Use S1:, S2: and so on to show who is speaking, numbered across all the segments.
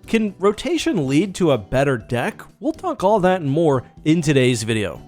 S1: Can rotation lead to a better deck? We'll talk all that and more in today's video.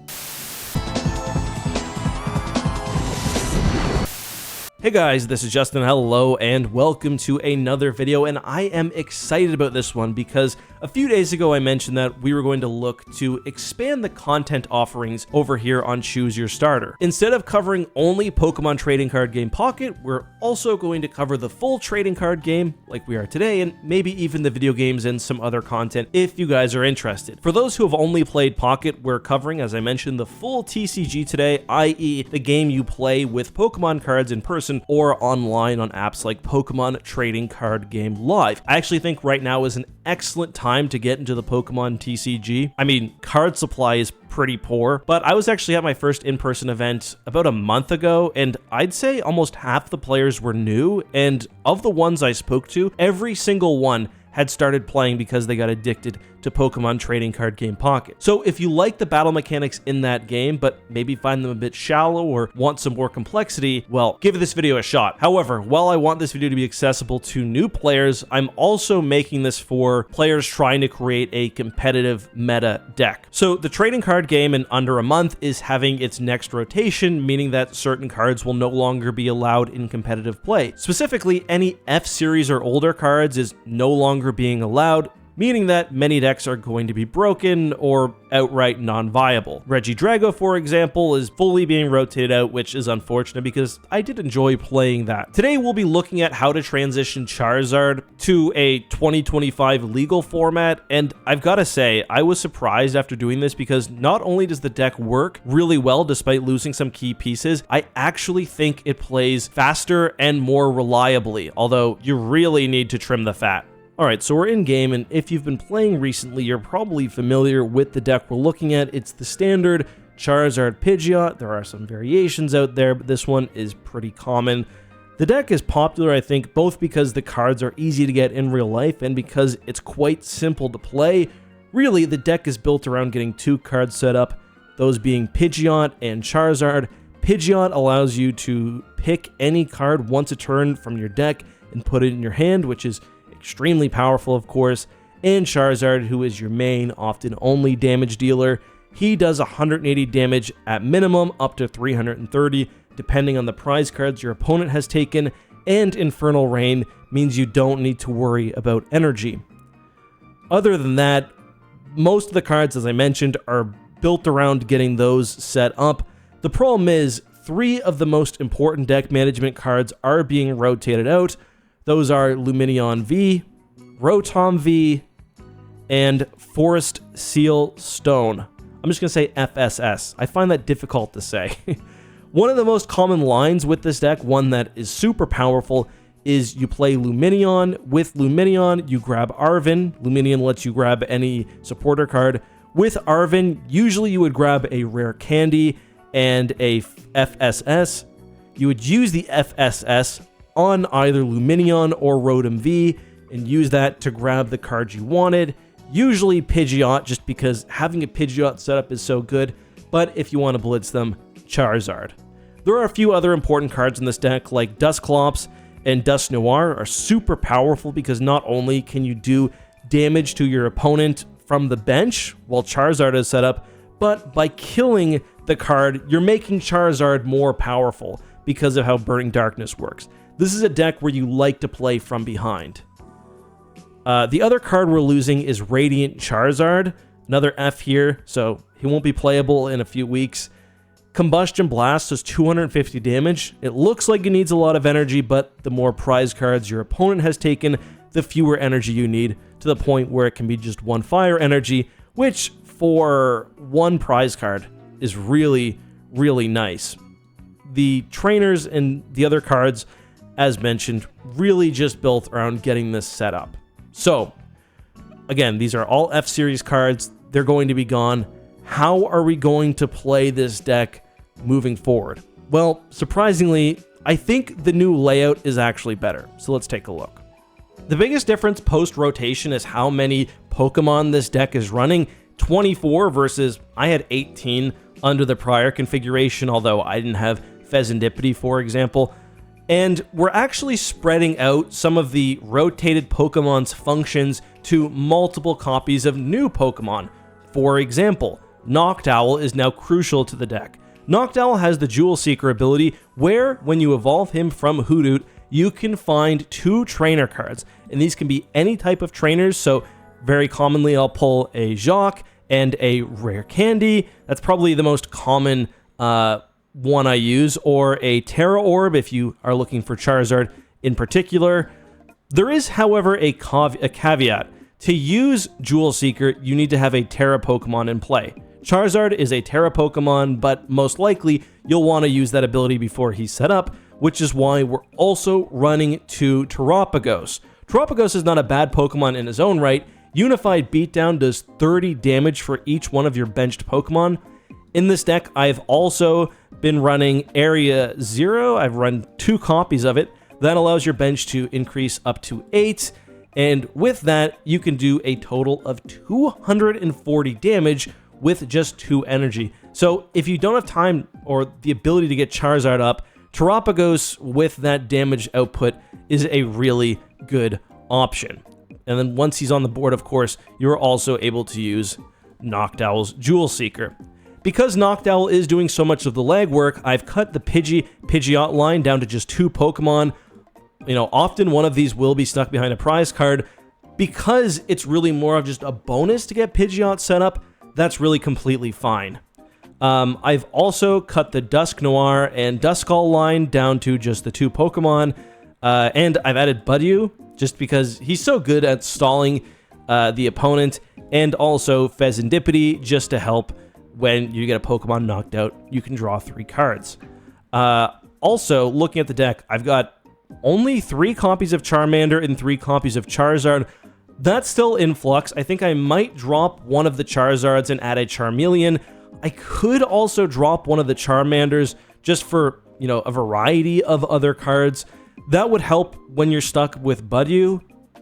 S1: Hey guys, this is Justin. Hello and welcome to another video, and I am excited about this one because a few days ago I mentioned that we were going to look to expand the content offerings over here on Choose Your Starter. Instead of covering only Pokemon Trading Card Game Pocket, we're also going to cover the full trading card game like we are today, and maybe even the video games and some other content if you guys are interested. For those who have only played Pocket, we're covering, as I mentioned, the full TCG today, i.e. the game you play with Pokemon cards in person or online on apps like Pokemon Trading Card Game Live. I actually think right now is an excellent time to get into the Pokemon TCG. I mean, card supply is pretty poor, but I was actually at my first in-person event about a month ago, and I'd say almost half the players were new, and of the ones I spoke to, every single one had started playing because they got addicted to Pokemon Trading Card Game Pocket. So if you like the battle mechanics in that game, but maybe find them a bit shallow or want some more complexity, well, give this video a shot. However, while I want this video to be accessible to new players, I'm also making this for players trying to create a competitive meta deck. So the trading card game in under a month is having its next rotation, meaning that certain cards will no longer be allowed in competitive play. Specifically, any F-Series or older cards is no longer being allowed, meaning that many decks are going to be broken or outright non-viable. Regidrago, for example, is fully being rotated out, which is unfortunate because I did enjoy playing that. Today we'll be looking at how to transition Charizard to a 2025 legal format, and I've got to say, I was surprised after doing this because not only does the deck work really well despite losing some key pieces, I actually think it plays faster and more reliably, although you really need to trim the fat. Alright, so we're in game, and if you've been playing recently, you're probably familiar with the deck we're looking at. It's the standard Charizard Pidgeot. There are some variations out there, but this one is pretty common. The deck is popular, I think, both because the cards are easy to get in real life and because it's quite simple to play. Really, the deck is built around getting two cards set up, those being Pidgeot and Charizard. Pidgeot allows you to pick any card once a turn from your deck and put it in your hand, which is extremely powerful, of course. And Charizard, who is your main, often only damage dealer, he does 180 damage at minimum, up to 330, depending on the prize cards your opponent has taken, and Infernal Rain means you don't need to worry about energy. Other than that, most of the cards, as I mentioned, are built around getting those set up. The problem is, 3 of the most important deck management cards are being rotated out. Those are Lumineon V, Rotom V, and Forest Seal Stone. I'm just going to say FSS. I find that difficult to say. One of the most common lines with this deck, one that is super powerful, is you play Lumineon. With Lumineon, you grab Arven. Lumineon lets you grab any supporter card. With Arven, usually you would grab a rare candy and a FSS. You would use the FSS on either Lumineon or Rotom V and use that to grab the card you wanted, usually Pidgeot, just because having a Pidgeot setup is so good, but if you want to blitz them, Charizard. There are a few other important cards in this deck, like Dusclops and Dusknoir are super powerful because not only can you do damage to your opponent from the bench while Charizard is set up, but by killing the card, you're making Charizard more powerful because of how Burning Darkness works. This is a deck where you like to play from behind. The other card we're losing is Radiant Charizard. Another F here, so he won't be playable in a few weeks. Combustion Blast does 250 damage. It looks like it needs a lot of energy, but the more prize cards your opponent has taken, the fewer energy you need, to the point where it can be just 1 fire energy, which for 1 prize card is really, really nice. The trainers and the other cards, as mentioned, really just built around getting this set up. So, again, these are all F-Series cards. They're going to be gone. How are we going to play this deck moving forward? Well, surprisingly, I think the new layout is actually better. So let's take a look. The biggest difference post-rotation is how many Pokemon this deck is running. 24 versus I had 18 under the prior configuration, although I didn't have Pheasantipity, for example. And we're actually spreading out some of the rotated Pokemon's functions to multiple copies of new Pokemon. For example, Noctowl is now crucial to the deck. Noctowl has the Jewel Seeker ability where, when you evolve him from Hoothoot, you can find 2 trainer cards. And these can be any type of trainers, so very commonly I'll pull a Jacques and a Rare Candy. That's probably the most common one I use, or a Terra Orb if you are looking for Charizard in particular. There is, however, a caveat. To use Jewel Seeker, you need to have a Terra Pokemon in play. Charizard is a Terra Pokemon, but most likely you'll want to use that ability before he's set up, which is why we're also running 2 Terapagos. Terapagos is not a bad Pokemon in his own right. Unified Beatdown does 30 damage for each one of your benched Pokemon. In this deck, I've also been running Area 0. I've run 2 copies of it. That allows your bench to increase up to 8. And with that, you can do a total of 240 damage with just 2 energy. So if you don't have time or the ability to get Charizard up, Terapagos with that damage output is a really good option. And then once he's on the board, of course, you're also able to use Noctowl's Jewel Seeker. Because Noctowl is doing so much of the legwork, I've cut the Pidgeot line down to just 2 Pokemon. You know, often one of these will be stuck behind a prize card. Because it's really more of just a bonus to get Pidgeot set up, that's really completely fine. I've also cut the Dusknoir and Duskull line down to just the 2 Pokemon. And I've added Budew, just because he's so good at stalling the opponent. And also Fezandipity, just to help when you get a Pokemon knocked out, you can draw 3 cards. Also, looking at the deck, I've got only 3 copies of Charmander and 3 copies of Charizard. That's still in flux. I think I might drop one of the Charizards and add a Charmeleon. I could also drop one of the Charmanders just for, you know, a variety of other cards. That would help when you're stuck with Budew,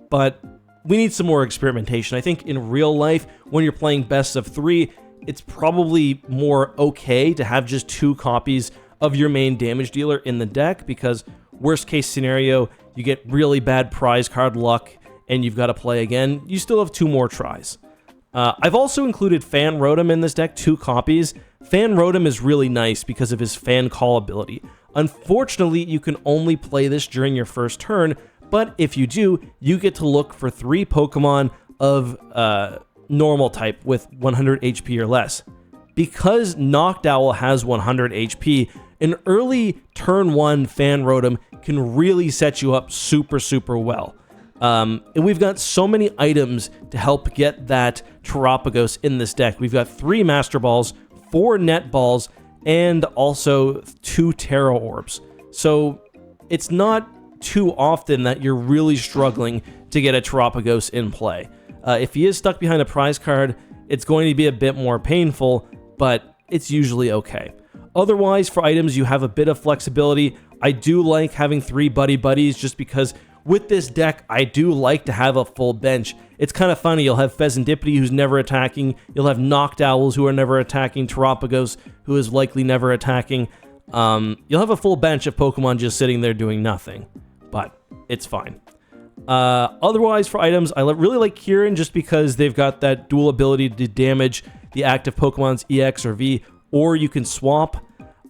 S1: but we need some more experimentation. I think in real life, when you're playing best of 3, it's probably more okay to have just 2 copies of your main damage dealer in the deck, because worst case scenario, you get really bad prize card luck and you've got to play again. You still have 2 more tries. I've also included Fan Rotom in this deck, 2 copies. Fan Rotom is really nice because of his Fan Call ability. Unfortunately, you can only play this during your first turn, but if you do, you get to look for 3 Pokemon of normal type with 100 HP or less. Because Noctowl has 100 HP, an early turn 1 Fan Rotom can really set you up super well. And we've got so many items to help get that Terapagos in this deck. We've got 3 Master Balls, 4 Net Balls, and also 2 Terra Orbs. So it's not too often that you're really struggling to get a Terapagos in play. If he is stuck behind a prize card, it's going to be a bit more painful, but it's usually okay. Otherwise, for items, you have a bit of flexibility. I do like having 3 buddies just because with this deck, I do like to have a full bench. It's kind of funny. You'll have Fezandipity, who's never attacking. You'll have Noctowls, who are never attacking. Terapagos, who is likely never attacking. You'll have a full bench of Pokemon just sitting there doing nothing, but it's fine. Otherwise, for items, I really like Kieran just because they've got that dual ability to damage the active Pokemon's EX or V, or you can swap.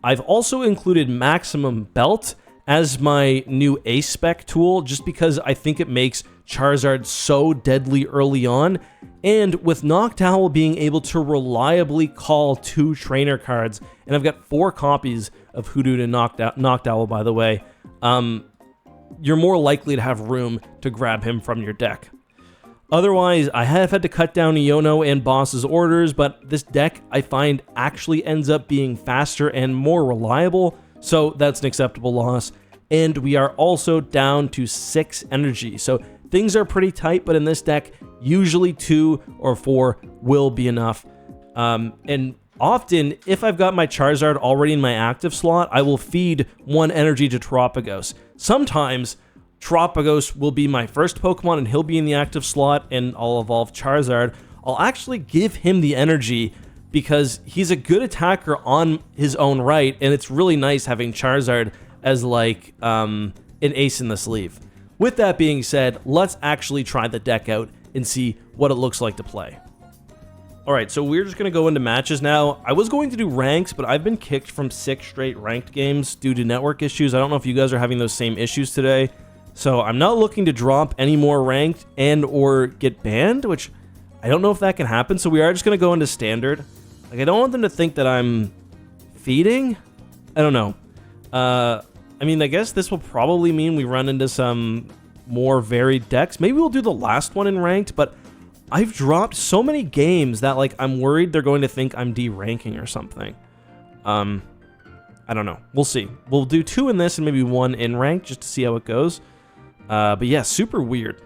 S1: I've also included Maximum Belt as my new Ace Spec tool, just because I think it makes Charizard so deadly early on, and with Noctowl being able to reliably call 2 trainer cards, and I've got 4 copies of Hoothoot and Noctowl, by the way, you're more likely to have room to grab him from your deck. Otherwise, I have had to cut down Iono and Boss's orders, but this deck, I find, actually ends up being faster and more reliable, so that's an acceptable loss. And we are also down to 6 energy, so things are pretty tight, but in this deck, usually 2 or 4 will be enough. And often, if I've got my Charizard already in my active slot, I will feed 1 energy to Terapagos. Sometimes, Terapagos will be my first Pokemon and he'll be in the active slot and I'll evolve Charizard. I'll actually give him the energy because he's a good attacker on his own right, and it's really nice having Charizard as like an ace in the sleeve. With that being said, let's actually try the deck out and see what it looks like to play. Alright, so we're just going to go into matches now. I was going to do ranks, but I've been kicked from 6 straight ranked games due to network issues. I don't know if you guys are having those same issues today. So I'm not looking to drop any more ranked and or get banned, which I don't know if that can happen. So we are just going to go into standard. Like, I don't want them to think that I'm feeding. I don't know. I mean, I guess this will probably mean we run into some more varied decks. Maybe we'll do the last one in ranked, but I've dropped so many games that, like, I'm worried they're going to think I'm D-ranking or something. I don't know. We'll see. We'll do 2 in this and maybe 1 in ranked just to see how it goes. But yeah, super weird.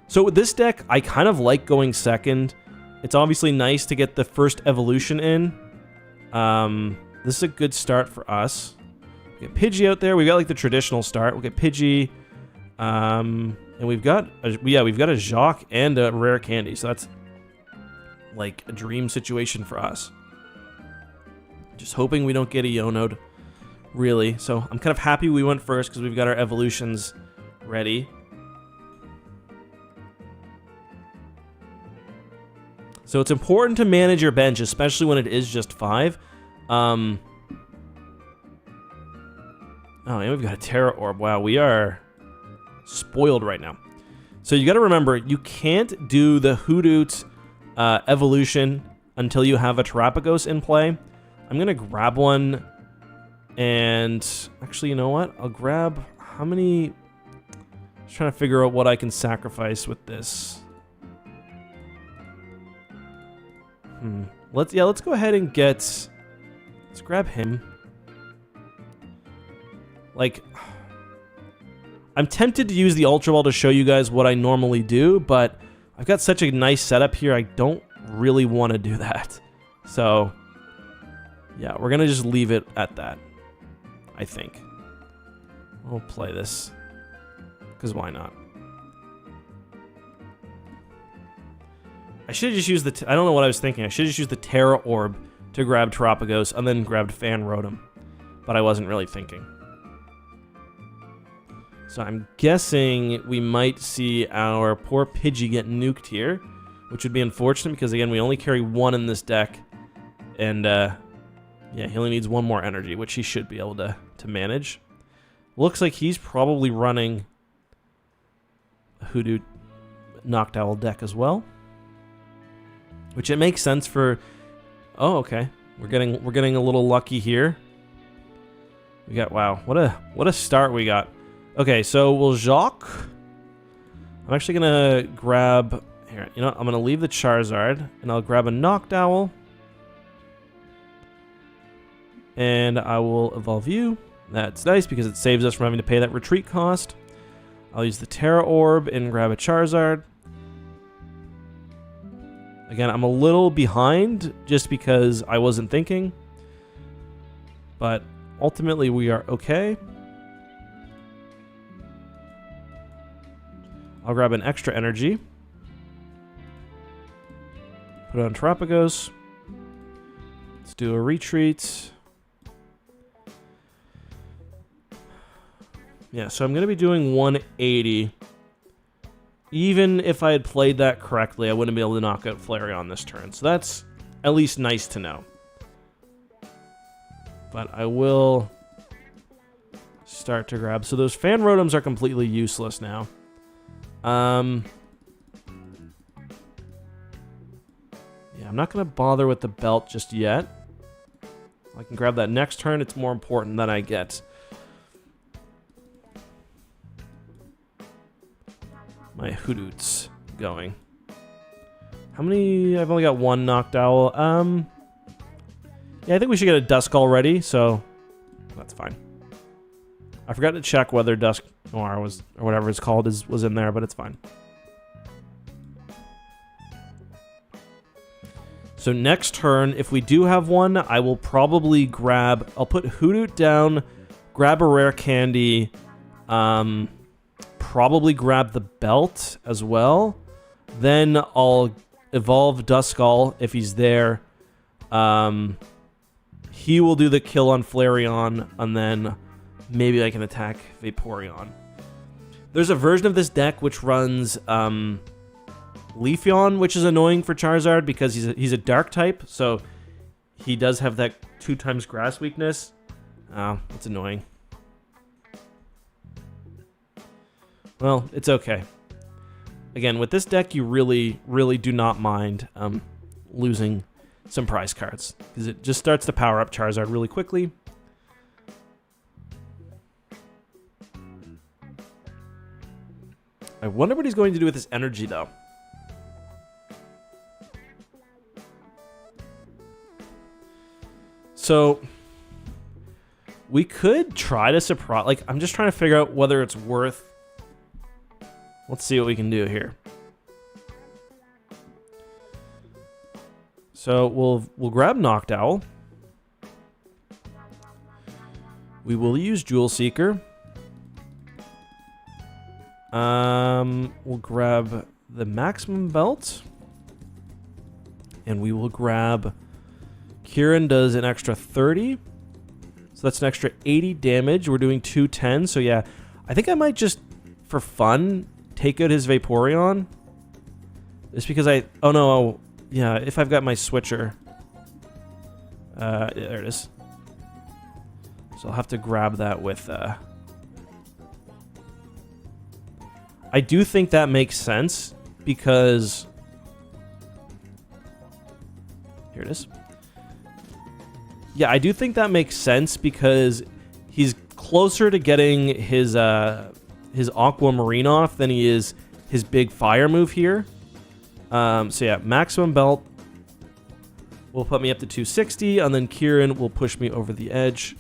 S1: So with this deck, I kind of like going second. It's obviously nice to get the first evolution in. This is a good start for us. We get Pidgey out there. We got like the traditional start. We'll get Pidgey. And we've got a Jacques and a rare candy. So that's like a dream situation for us. Just hoping we don't get a Ionode, really. So I'm kind of happy we went first because we've got our evolutions ready. So it's important to manage your bench, especially when it is just 5. Oh, and we've got a Terra Orb. Wow, we are spoiled right now. So you got to remember, you can't do the Hoodoots evolution until you have a Terapagos in play. I'm going to grab one, and actually, you know what? I'll grab how many... Just trying to figure out what I can sacrifice with this. Let's go ahead and let's grab him. Like, I'm tempted to use the Ultra Ball to show you guys what I normally do, but I've got such a nice setup here, I don't really want to do that. So, yeah, we're going to just leave it at that, I think. We'll play this, because why not? I should have just used I don't know what I was thinking. I should have just used the Terra Orb to grab Terapagos and then grabbed Fan Rotom. But I wasn't really thinking. So I'm guessing we might see our poor Pidgey get nuked here, which would be unfortunate because, again, we only carry 1 in this deck. And, yeah, he only needs 1 more energy, which he should be able to manage. Looks like he's probably running a Hoodoo Noctowl deck as well. Which it makes sense for... Oh, okay. We're getting a little lucky here. We got... Wow, what a start we got. Okay, so we'll Jacques. I'm actually going to grab... Here, you know what? I'm going to leave the Charizard, and I'll grab a Noctowl. And I will evolve you. That's nice, because it saves us from having to pay that retreat cost. I'll use the Terra Orb and grab a Charizard. Again, I'm a little behind just because I wasn't thinking. But ultimately, we are okay. I'll grab an extra energy. Put it on Terapagos. Let's do a retreat. Yeah, so I'm going to be doing 180. Even if I had played that correctly, I wouldn't be able to knock out Flareon this turn. So that's at least nice to know. But I will start to grab. So those Fan Rotoms are completely useless now. Yeah, I'm not going to bother with the belt just yet. I can grab that next turn. It's more important that I get my Hoodoots going. How many? I've only got 1 Noctowl. Yeah, I think we should get a Duskull ready, so that's fine. I forgot to check whether Dusk Noir was, or whatever it's called, was in there, but it's fine. So next turn, if we do have one, I will probably grab... I'll put Hoodoo down, grab a rare candy, probably grab the belt as well. Then I'll evolve Duskull if he's there. He will do the kill on Flareon, and then maybe I can attack Vaporeon. There's a version of this deck which runs Leafeon, which is annoying for Charizard because he's a dark type, so he does have that 2x grass weakness. Oh, it's annoying. Well, it's okay. Again, with this deck, you really, really do not mind losing some prize cards, because it just starts to power up Charizard really quickly. I wonder what he's going to do with his energy, though. So we could try to surprise. Like, I'm just trying to figure out whether it's worth. Let's see what we can do here. So we'll grab Noctowl. We will use Jewel Seeker. We'll grab the Maximum Belt. And we will grab... Kieran does an extra 30. So that's an extra 80 damage. We're doing 210. So yeah, I think I might just, for fun, take out his Vaporeon. Just because oh no, yeah, if I've got my switcher. Yeah, there it is. So I'll have to grab that with, I do think that makes sense because... Here it is. Yeah, I do think that makes sense because he's closer to getting his Aquamarine off than he is his big fire move here. So yeah, Maximum Belt will put me up to 260, and then Kieran will push me over the edge.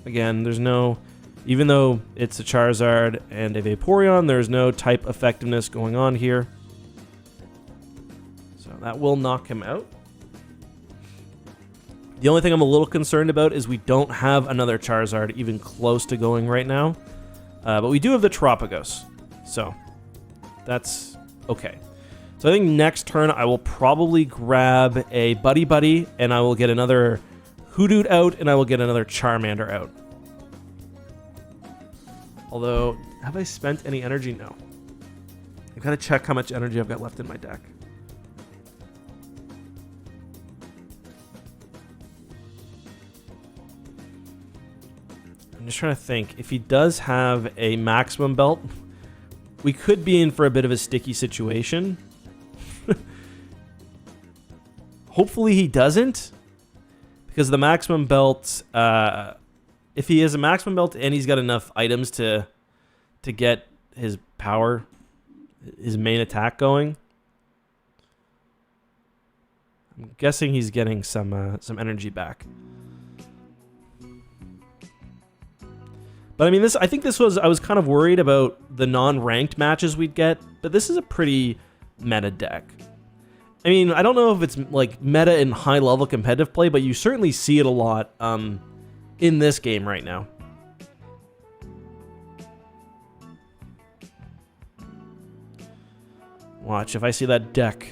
S1: Again, there's no... Even though it's a Charizard and a Vaporeon, there's no type effectiveness going on here. That will knock him out. The only thing I'm a little concerned about is we don't have another Charizard even close to going right now. But we do have the Tropicos. So that's okay. So I think next turn I will probably grab a Buddy Buddy, and I will get another Hoodoo out, and I will get another Charmander out. Although, have I spent any energy? No. I've got to check how much energy I've got left in my deck. I'm just trying to think. If he does have a Maximum Belt, we could be in for a bit of a sticky situation. Hopefully he doesn't, because the Maximum Belt, if he has a Maximum Belt and he's got enough items to get his power, his main attack going, I'm guessing he's getting some energy back. But I mean, I think this was, I was kind of worried about the non-ranked matches we'd get, but this is a pretty meta deck. I mean, I don't know if it's like meta in high-level competitive play, but you certainly see it a lot in this game right now. Watch, if I see that deck,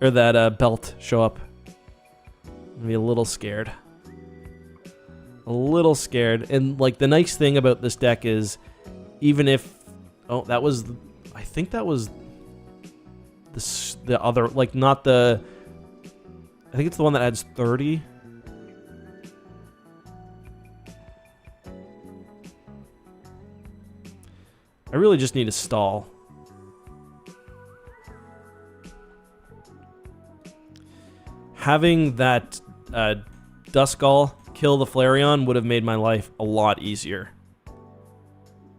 S1: or that belt show up, I'm gonna be a little scared. A little scared. And like the nice thing about this deck is, even if, oh, that was, I think that was the other, like not the, I think it's the one that adds 30. I really just need to stall. Having that Duskull kill the Flareon would have made my life a lot easier.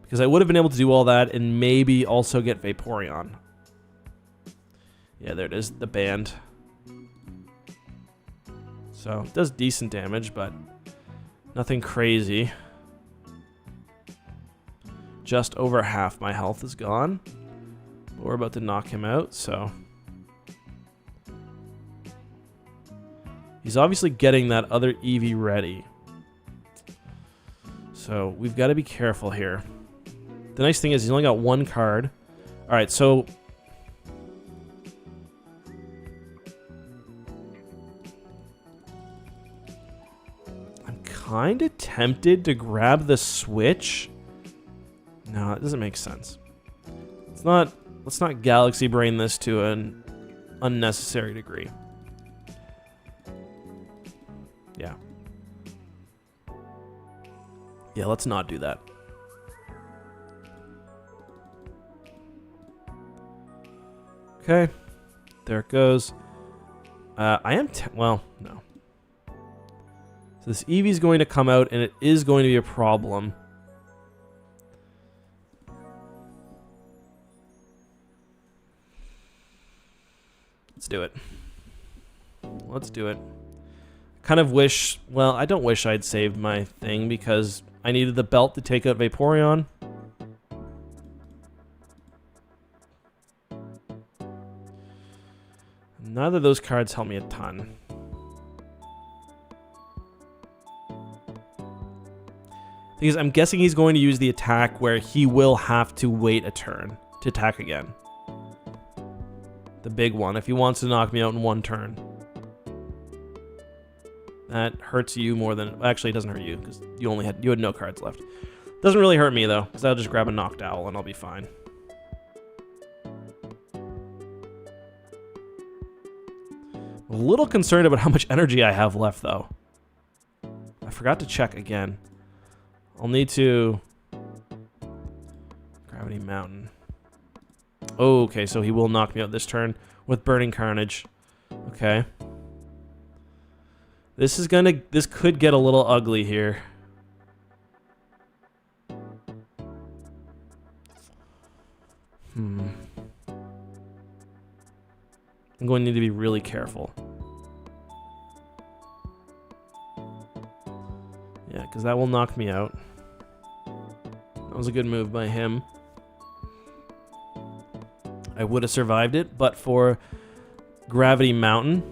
S1: Because I would have been able to do all that and maybe also get Vaporeon. Yeah, there it is, the band. So, it does decent damage, but nothing crazy. Just over half my health is gone. But we're about to knock him out, so... He's obviously getting that other Eevee ready. So we've got to be careful here. The nice thing is he's only got one card. Alright, so... kind of tempted to grab the switch. No, it doesn't make sense. Let's not galaxy brain this to an unnecessary degree. Yeah. Yeah, let's not do that. Okay. There it goes. Well, no. So this Eevee's going to come out, and it is going to be a problem. Let's do it. Let's do it. Kind of wish... Well, I don't wish I'd saved my thing because I needed the belt to take out Vaporeon. Neither of those cards help me a ton. Because I'm guessing he's going to use the attack where he will have to wait a turn to attack again. The big one, if he wants to knock me out in one turn. That hurts you more than... Actually, it doesn't hurt you, because you had no cards left. Doesn't really hurt me, though, because I'll just grab a Knocked Owl and I'll be fine. A little concerned about how much energy I have left, though. I forgot to check again. I'll need to... Gravity Mountain. Okay, so he will knock me out this turn with Burning Carnage. Okay. This could get a little ugly here. I'm going to need to be really careful. Yeah, because that will knock me out. That was a good move by him. I would have survived it, but for Gravity Mountain.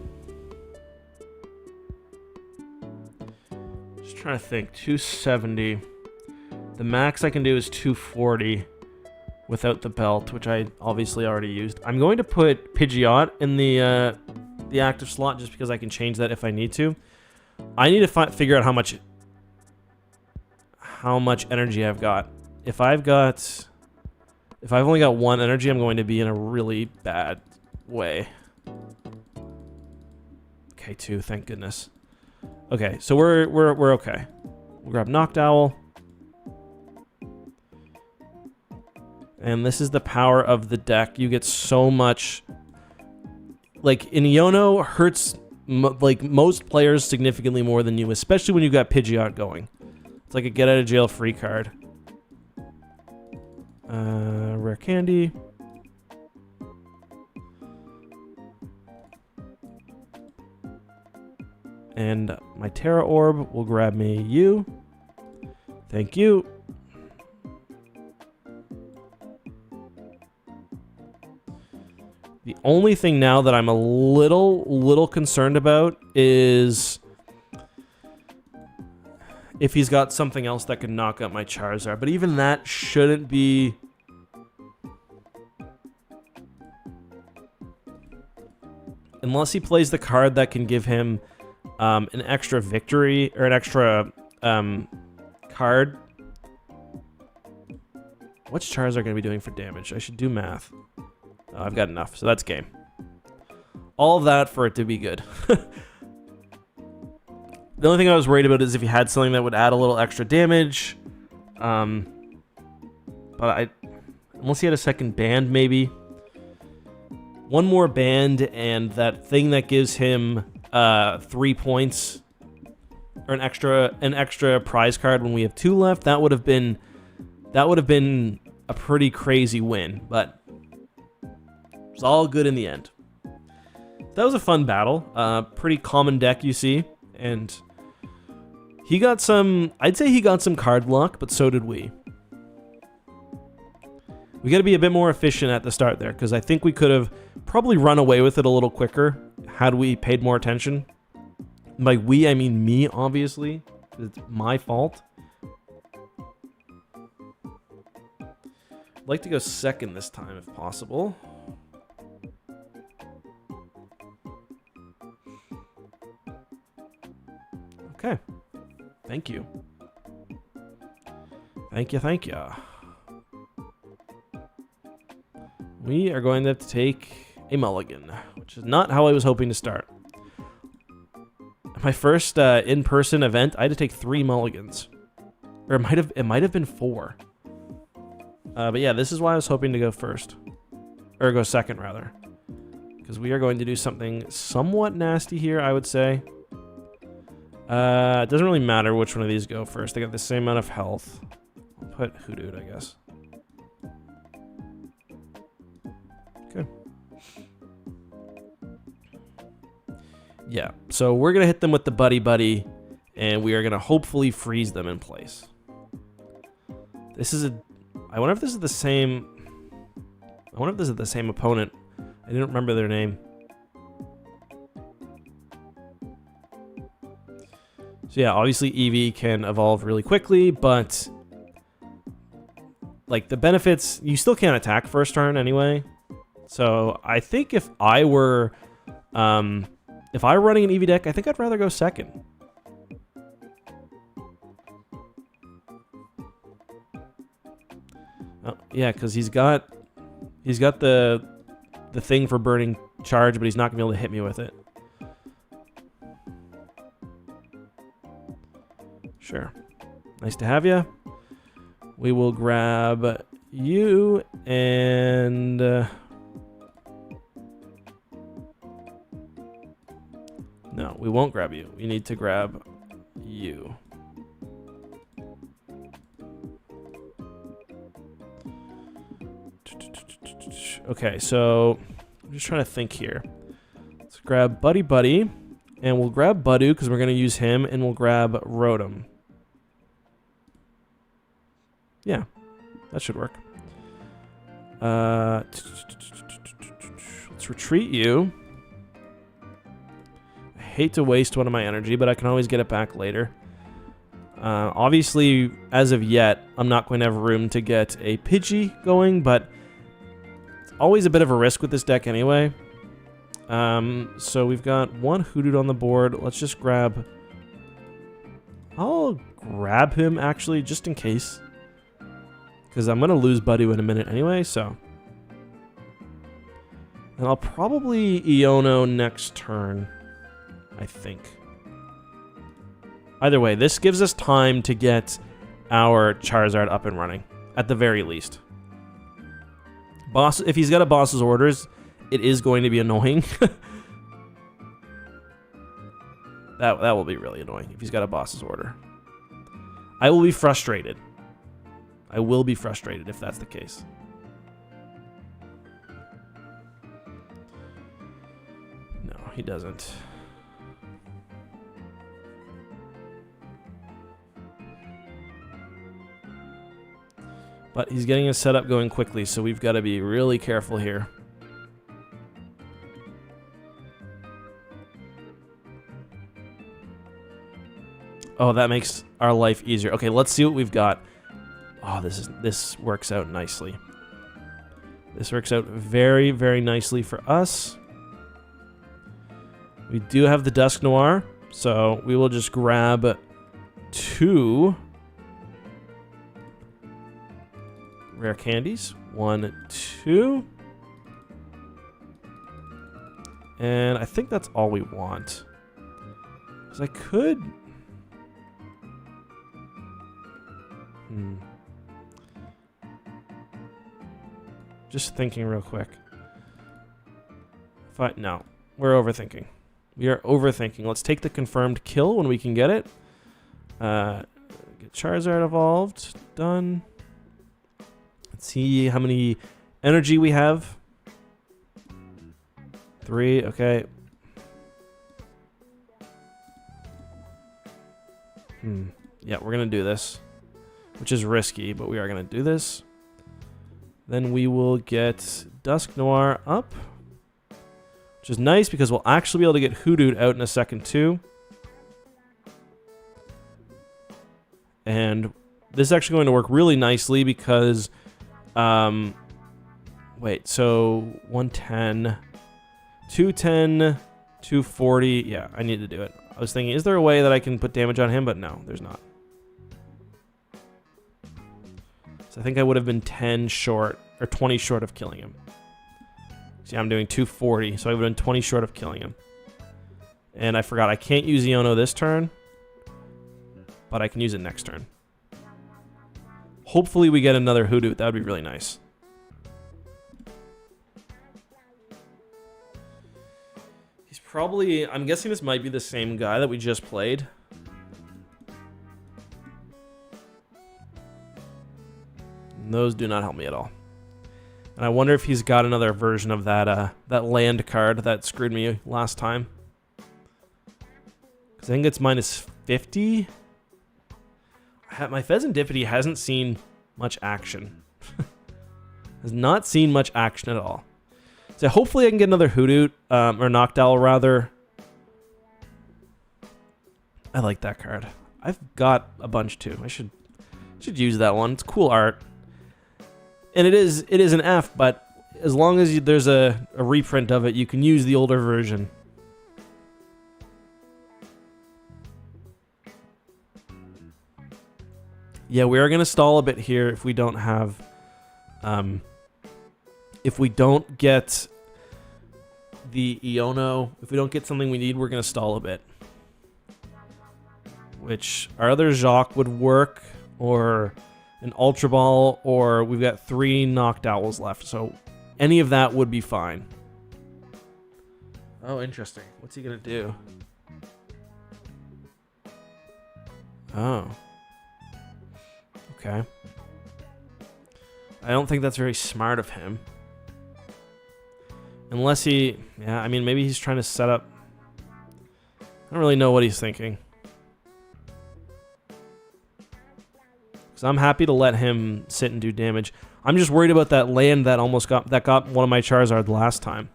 S1: Just trying to think. 270. The max I can do is 240 without the belt, which I obviously already used. I'm going to put Pidgeot in the active slot just because I can change that if I need to. I need to figure out how much energy I've got. If I've only got one energy, I'm going to be in a really bad way. Okay, 2, thank goodness. Okay, so we're okay. We'll grab Knocked Owl. And this is the power of the deck. You get so much... Like, Iono hurts like most players significantly more than you, especially when you got Pidgeot going. It's like a get-out-of-jail-free card. Rare Candy. And my Terra Orb will grab me you. Thank you. The only thing now that I'm a little concerned about is if he's got something else that could knock out my Charizard. But even that shouldn't be... Unless he plays the card that can give him an extra victory, or an extra card. What's Charizard going to be doing for damage? I should do math. Oh, I've got enough, so that's game. All of that for it to be good. The only thing I was worried about is if he had something that would add a little extra damage. But unless he had a second band, maybe. One more band and that thing that gives him 3 points, or an extra prize card when we have 2 left. That would have been a pretty crazy win, but it was all good in the end. That was a fun battle. Pretty common deck, you see, and he got some... I'd say he got some card luck, but so did we. We got to be a bit more efficient at the start there, because I think we could have probably run away with it a little quicker had we paid more attention. By we, I mean me, obviously. It's my fault. I'd like to go second this time, if possible. Okay. Thank you. Thank you, thank you. We are going to have to take a mulligan, which is not how I was hoping to start. My first in-person event, I had to take 3 mulligans. Or it might have been 4. But yeah, this is why I was hoping to go first. Or go second, rather. Because we are going to do something somewhat nasty here, I would say. It doesn't really matter which one of these go first. They got the same amount of health. I'll put Hoodoo, I guess. Okay. Yeah, so we're going to hit them with the Buddy Buddy, and we are going to hopefully freeze them in place. This is I wonder if this is the same... I wonder if this is the same opponent. I didn't remember their name. So yeah, obviously Eevee can evolve really quickly, but... like, the benefits... you still can't attack first turn anyway. So I think if I were... if I were running an Eevee deck, I think I'd rather go second. Oh, yeah, because he's got the thing for burning charge, but he's not gonna be able to hit me with it. Sure. Nice to have you. We will grab you and no, we won't grab you. We need to grab you. Okay, so I'm just trying to think here. Let's grab Buddy Buddy, and we'll grab Budu because we're going to use him, and we'll grab Rotom. Yeah, that should work. Let's retreat you. I hate to waste one of my energy, but I can always get it back later. Obviously, as of yet, I'm not going to have room to get a Pidgey going, but it's always a bit of a risk with this deck anyway. So we've got one Hoodoo on the board. Let's just grab... I'll grab him, actually, just in case. Because I'm going to lose Budu in a minute anyway, so... and I'll probably Iono next turn, I think. Either way, this gives us time to get our Charizard up and running, at the very least. Boss, if he's got a boss's orders, it is going to be annoying. That will be really annoying if he's got a boss's order. I will be frustrated. I will be frustrated if that's the case. No, he doesn't. But he's getting his setup going quickly, so we've got to be really careful here. Oh, that makes our life easier. Okay, let's see what we've got. Oh, this works out nicely. This works out very, very nicely for us. We do have the Dusk Noir, so we will just grab 2 rare candies. 1, 2. And I think that's all we want. Because I could... Just thinking real quick. No, we're overthinking. We are overthinking. Let's take the confirmed kill when we can get it. Get Charizard evolved. Done. Let's see how many energy we have. 3, okay. Yeah, we're going to do this. Which is risky, but we are going to do this. Then we will get Dusk Noir up. Which is nice because we'll actually be able to get Hoodooed out in a second too. And this is actually going to work really nicely because... wait, so 110, 210, 240. Yeah, I need to do it. I was thinking, is there a way that I can put damage on him? But no, there's not. So I think I would have been 10 short, or 20 short of killing him. See, I'm doing 240, so I would have been 20 short of killing him. And I forgot, I can't use Iono this turn, but I can use it next turn. Hopefully we get another Hoodoo. That would be really nice. He's probably... I'm guessing this might be the same guy that we just played. And those do not help me at all. And I wonder if he's got another version of that that land card that screwed me last time. Because I think it's minus 50. My Pheasantipity hasn't seen much action. Has not seen much action at all. So hopefully I can get another Hoodoo, or Noctowl rather. I like that card. I've got a bunch too. I should use that one. It's cool art. And it is an F, but as long as there's a reprint of it, you can use the older version. Yeah, we are going to stall a bit here if we don't have... if we don't get the Iono, if we don't get something we need, we're going to stall a bit. Which, our other Jacques would work, or an Ultra Ball, or we've got 3 Noctowls left, so any of that would be fine. Oh, interesting. What's he going to do? Oh. Okay. I don't think that's very smart of him. Unless he... Yeah, I mean, maybe he's trying to set up... I don't really know what he's thinking. Because I'm happy to let him sit and do damage. I'm just worried about that land that got one of my Charizard last time.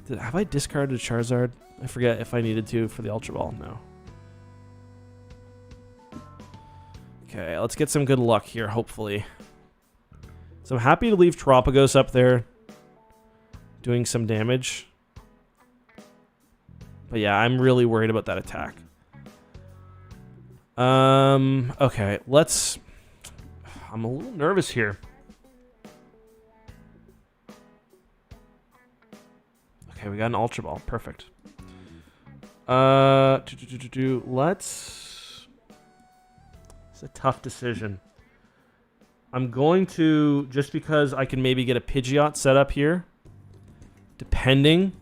S1: Have I discarded a Charizard? I forget if I needed to for the Ultra Ball. No. Okay, let's get some good luck here, hopefully. So I'm happy to leave Terapagos up there doing some damage. But yeah, I'm really worried about that attack. Okay, let's... I'm a little nervous here. Okay, we got an Ultra Ball. Perfect. Let's... It's a tough decision. I'm going to, just because I can maybe get a Pidgeot set up here, depending.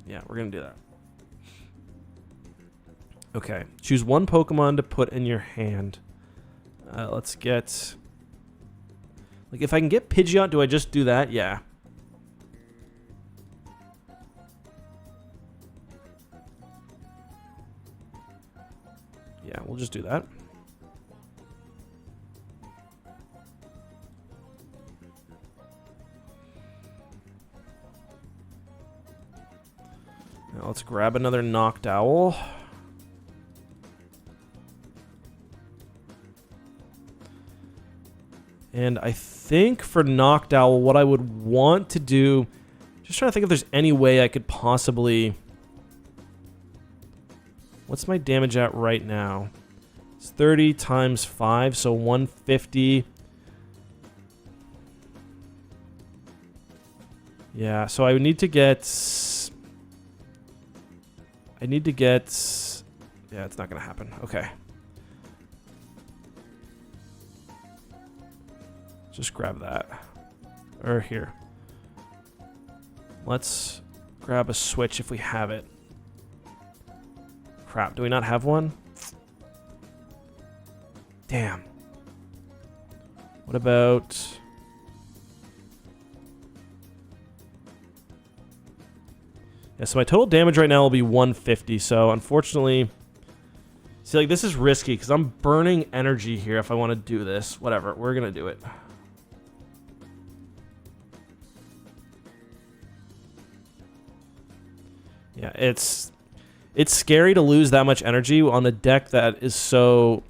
S1: Yeah, we're going to do that. Okay, choose one Pokemon to put in your hand. Let's get... Like, if I can get Pidgeot, do I just do that? Yeah. Yeah, we'll just do that. Now let's grab another Noctowl. And I think for Noctowl, what I would want to do... Just trying to think if there's any way I could possibly... What's my damage at right now? It's 30 times 5, so 150. Yeah, so I would need to get... I need to get... Yeah, it's not going to happen. Okay. Just grab that. Or here. Let's grab a switch if we have it. Crap, do we not have one? Damn. What about... Yeah, so my total damage right now will be 150, so unfortunately... See, like, this is risky, because I'm burning energy here if I want to do this. Whatever, we're going to do it. Yeah, it's scary to lose that much energy on a deck that is so...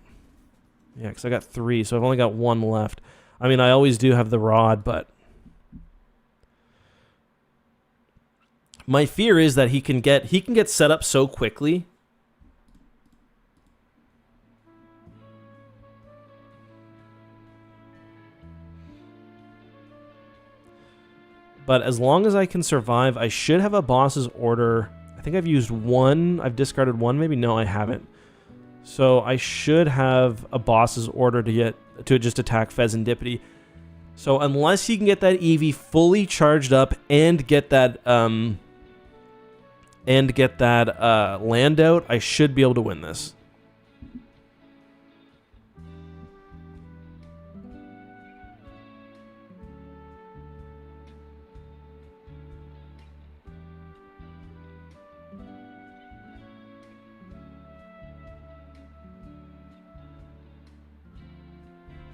S1: Yeah, because I got 3, so I've only got 1 left. I mean, I always do have the rod, but... My fear is that he can get set up so quickly. But as long as I can survive, I should have a boss's order. I think I've used one. I've discarded one. Maybe no, I haven't. So I should have a boss's order to just attack Pheasantipity. So unless he can get that Eevee fully charged up and get that land out, I should be able to win this.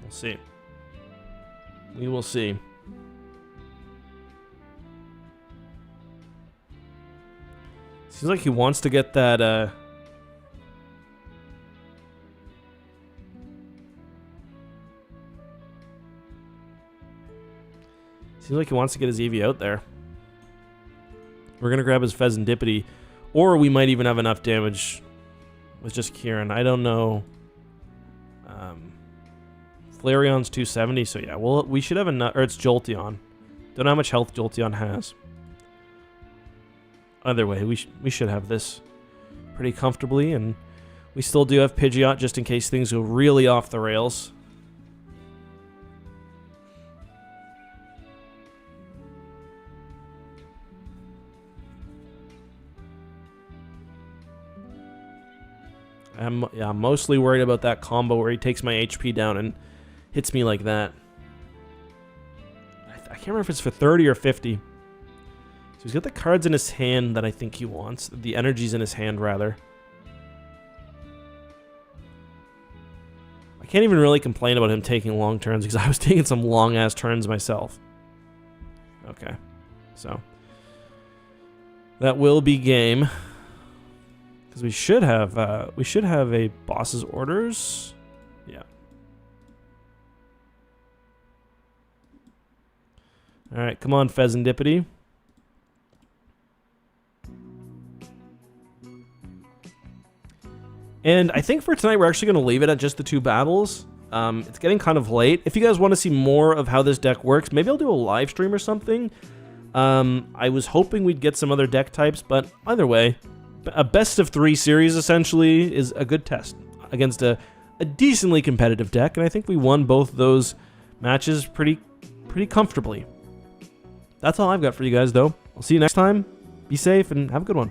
S1: We'll see. We will see. Seems like he wants to get that, Seems like he wants to get his Eevee out there. We're going to grab his Pheasantipity. Or we might even have enough damage with just Kieran. I don't know. Flareon's 270, so yeah, well, we should have enough, or it's Jolteon. Don't know how much health Jolteon has. Either way, we should have this pretty comfortably, and we still do have Pidgeot just in case things go really off the rails. I'm mostly worried about that combo where he takes my HP down and hits me like that. I can't remember if it's for 30 or 50. So he's got the cards in his hand that I think he wants. The energy's in his hand, rather. I can't even really complain about him taking long turns because I was taking some long-ass turns myself. Okay. So that will be game. Because we should have a boss's orders. Yeah. All right, come on, Pheasantipity. And I think for tonight we're actually going to leave it at just the 2 battles. It's getting kind of late. If you guys want to see more of how this deck works, maybe I'll do a live stream or something. I was hoping we'd get some other deck types, but either way, a best of 3 series essentially is a good test against a decently competitive deck, and I think we won both those matches pretty comfortably. That's all I've got for you guys, though. I'll see you next time. Be safe and have a good one.